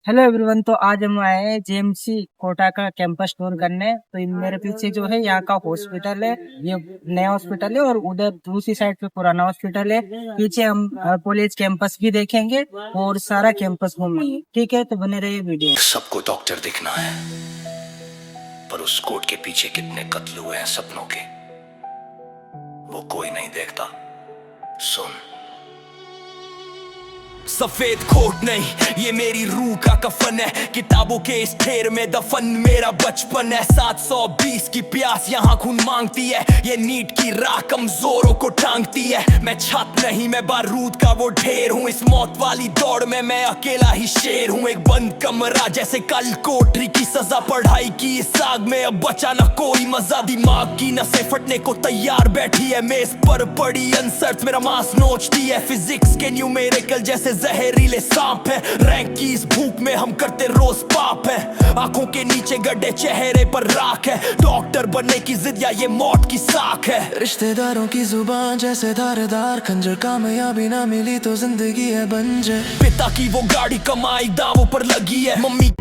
Hello everyone. तो आज हम आए हैं जेएमसी कोटा का कैंपस टूर करने। तो मेरे पीछे जो है यहाँ का हॉस्पिटल है, ये नया हॉस्पिटल है, और उधर दूसरी साइड पे पुराना हॉस्पिटल है। पीछे हम कॉलेज कैंपस भी देखेंगे और सारा कैंपस घूमेंगे। ठीक है, तो बने रहिए वीडियो। सबको डॉक्टर दिखना है, पर उस कोट के पीछे कितने कत्ल हुए हैं सपनों के, वो कोई नहीं देखता। सुन, सफेद कोट नहीं, ये मेरी रूह का कफन है। किताबों के इस ढेर में दफन मेरा बचपन है। 720 की प्यास यहाँ खून मांगती है। ये नीट की राह कमजोरों को टांगती है। मैं छत नहीं, मैं बारूद का वो ढेर हूँ। इस मौत वाली दौड़ में मैं अकेला ही शेर हूँ। एक बंद कमरा जैसे कल कोठरी की सजा। पढ़ाई की इस आग में अब बचा न कोई मजा। दिमाग की नसें फटने को तैयार बैठी है। मेज पर पड़ी आंसर्स मेरा मांस नोचती है। फिजिक्स के न्यूमेरिकल जैसे जहरीले सांप है। रैंक की इस भूख में हम करते रोज पाप है। आंखों के नीचे गड्ढे, चेहरे पर राख है। डॉक्टर बनने की जिद या ये मौत की साख है। रिश्तेदारों की जुबान जैसे धारदार खंजर। कामयाबी ना मिली तो जिंदगी है बंजर। पिता की वो गाड़ी कमाई दावों पर लगी है। मम्मी